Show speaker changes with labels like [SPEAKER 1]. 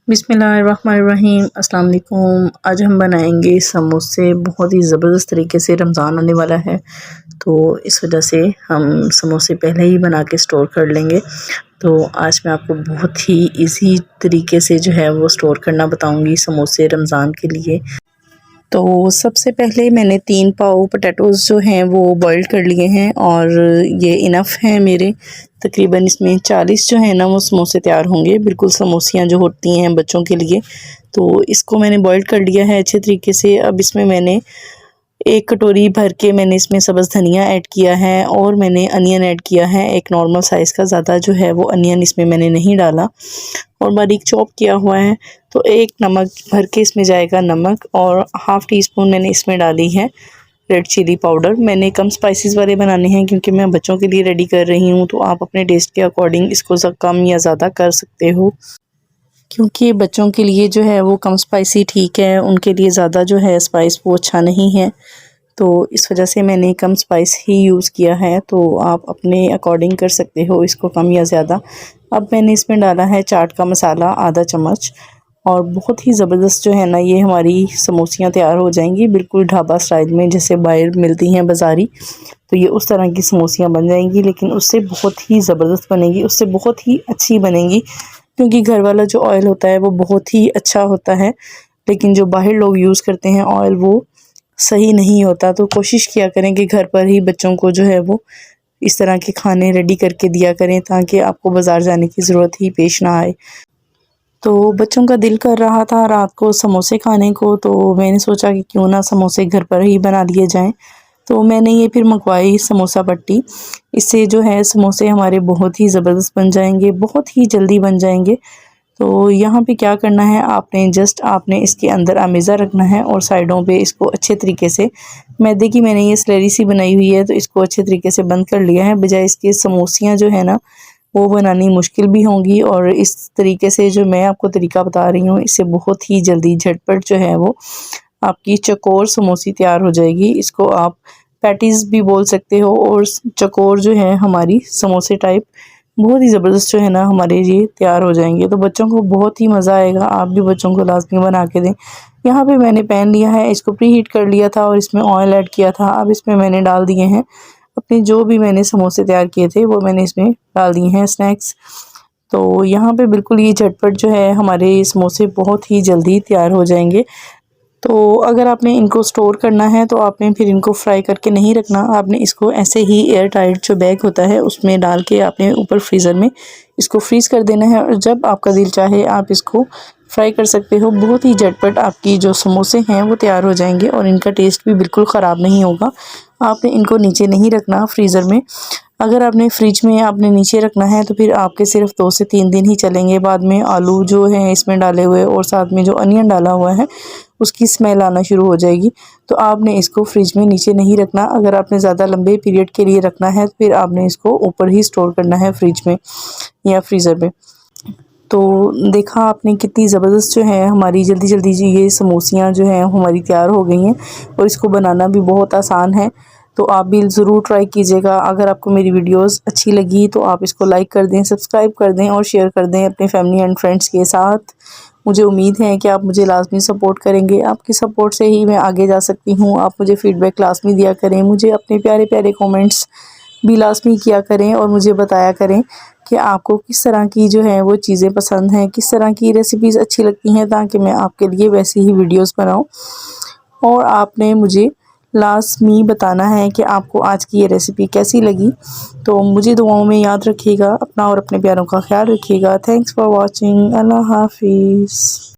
[SPEAKER 1] बिस्मिल्लाहिर्रहमानिर्रहीम अस्सलाम वालेकुम। आज हम बनाएंगे समोसे। बहुत ही ज़बरदस्त तरीके से रमज़ान आने वाला है, तो इस वजह से हम समोसे पहले ही बना के स्टोर कर लेंगे। तो आज मैं आपको बहुत ही इजी तरीके से जो है वो स्टोर करना बताऊंगी समोसे रमज़ान के लिए। तो सबसे पहले मैंने 3 पाव पोटैटोज़ जो हैं वो बॉईल कर लिए हैं और ये इनफ हैं मेरे। तकरीबन इसमें 40 जो है ना वो समोसे तैयार होंगे, बिल्कुल समोसियाँ जो होती हैं बच्चों के लिए। तो इसको मैंने बॉईल कर लिया है अच्छे तरीके से। अब इसमें मैंने 1 कटोरी भर के मैंने इसमें सब्ज़ धनिया ऐड किया है और मैंने अनियन ऐड किया है एक नॉर्मल साइज़ का। ज़्यादा जो है वो अनियन इसमें मैंने नहीं डाला और बारीक चॉप किया हुआ है। तो 1 नमक भर के इसमें जाएगा नमक, और हाफ़ टी स्पून मैंने इसमें डाली है रेड चिली पाउडर। मैंने कम स्पाइसेस वाले बनाने हैं क्योंकि मैं बच्चों के लिए रेडी कर रही हूँ, तो आप अपने टेस्ट के अकॉर्डिंग इसको कम या ज़्यादा कर सकते हो। क्योंकि बच्चों के लिए जो है वो कम स्पाइसी ठीक है, उनके लिए ज़्यादा जो है स्पाइस वो अच्छा नहीं है, तो इस वजह से मैंने कम स्पाइस ही यूज़ किया है। तो आप अपने अकॉर्डिंग कर सकते हो इसको कम या ज़्यादा। अब मैंने इसमें डाला है चाट का मसाला आधा चम्मच, और बहुत ही ज़बरदस्त जो है ना ये हमारी समोसियाँ तैयार हो जाएंगी, बिल्कुल ढाबा स्टाइल में जैसे बाहर मिलती हैं बाज़ारी। तो ये उस तरह की समोसियाँ बन जाएंगी, लेकिन उससे बहुत ही ज़बरदस्त बनेगी, उससे बहुत ही अच्छी बनेगी। क्योंकि घर वाला जो ऑयल होता है वो बहुत ही अच्छा होता है, लेकिन जो बाहर लोग यूज़ करते हैं ऑयल वो सही नहीं होता। तो कोशिश किया करें कि घर पर ही बच्चों को जो है वो इस तरह के खाने रेडी करके दिया करें, ताकि आपको बाज़ार जाने की ज़रूरत ही पेश ना आए। तो बच्चों का दिल कर रहा था रात को समोसे खाने को, तो मैंने सोचा कि क्यों ना समोसे घर पर ही बना लिए जाएं। तो मैंने ये फिर मंगवाई समोसा पट्टी। इससे जो है समोसे हमारे बहुत ही ज़बरदस्त बन जाएंगे, बहुत ही जल्दी बन जाएंगे। तो यहाँ पे क्या करना है, आपने इसके अंदर अमेज़ा रखना है और साइडों पे इसको अच्छे तरीके से, मैदे की मैंने ये स्लरी सी बनाई हुई है, तो इसको अच्छे तरीके से बंद कर लिया है। बजाय इसके समोसियाँ जो है ना वो बनानी मुश्किल भी होंगी, और इस तरीके से जो मैं आपको तरीका बता रही हूँ इससे बहुत ही जल्दी झटपट जो है वो आपकी चकोर समोसी तैयार हो जाएगी। इसको आप पैटीज़ भी बोल सकते हो, और चकोर जो है हमारी समोसे टाइप बहुत ही ज़बरदस्त जो है ना हमारे ये तैयार हो जाएंगे। तो बच्चों को बहुत ही मज़ा आएगा, आप भी बच्चों को लाजमी बना के दें। यहाँ पे मैंने पैन लिया है, इसको प्री हीट कर लिया था और इसमें ऑयल ऐड किया था। अब इसमें मैंने डाल दिए हैं अपने जो भी मैंने समोसे तैयार किए थे वो मैंने इसमें डाल दिए हैं स्नैक्स। तो यहाँ पे बिल्कुल ये झटपट जो है हमारे समोसे बहुत ही जल्दी तैयार हो जाएंगे। तो अगर आपने इनको स्टोर करना है तो आपने फिर इनको फ्राई करके नहीं रखना, आपने इसको ऐसे ही एयर टाइट जो बैग होता है उसमें डाल के आपने ऊपर फ्रीज़र में इसको फ्रीज़ कर देना है, और जब आपका दिल चाहे आप इसको फ्राई कर सकते हो। बहुत ही झटपट आपकी जो समोसे हैं वो तैयार हो जाएंगे, और इनका टेस्ट भी बिल्कुल ख़राब नहीं होगा। आपने इनको नीचे नहीं रखना फ्रीज़र में। अगर आपने फ्रिज में आपने नीचे रखना है तो फिर आपके सिर्फ 2 से 3 दिन ही चलेंगे। बाद में आलू जो हैं इसमें डाले हुए और साथ में जो अनियन डाला हुआ है उसकी स्मेल आना शुरू हो जाएगी। तो आपने इसको फ्रिज में नीचे नहीं रखना। अगर आपने ज़्यादा लंबे पीरियड के लिए रखना है फिर आपने इसको ऊपर ही स्टोर करना है फ्रिज में या फ्रीज़र में। तो देखा आपने कितनी ज़बरदस्त जो है हमारी जल्दी जल्दी जी ये समोसियाँ जो हैं हमारी तैयार हो गई हैं, और इसको बनाना भी बहुत आसान है। तो आप भी ज़रूर ट्राई कीजिएगा। अगर आपको मेरी वीडियोस अच्छी लगी तो आप इसको लाइक कर दें, सब्सक्राइब कर दें और शेयर कर दें अपने फैमिली एंड फ्रेंड्स के साथ। मुझे उम्मीद है कि आप मुझे लाजमी सपोर्ट करेंगे, आपकी सपोर्ट से ही मैं आगे जा सकती हूँ। आप मुझे फ़ीडबैक लाजमी दिया करें, मुझे अपने प्यारे प्यारे कमेंट्स भी लाजमी किया करें, और मुझे बताया करें कि आपको किस तरह की जो है वो चीज़ें पसंद हैं, किस तरह की रेसिपीज़ अच्छी लगती हैं, ताकि मैं आपके लिए वैसी ही वीडियोस बनाऊं। और आपने मुझे लाजमी बताना है कि आपको आज की ये रेसिपी कैसी लगी। तो मुझे दुआओं में याद रखिएगा, अपना और अपने प्यारों का ख्याल रखिएगा। Thanks for watching. अल्लाह हाफिज़।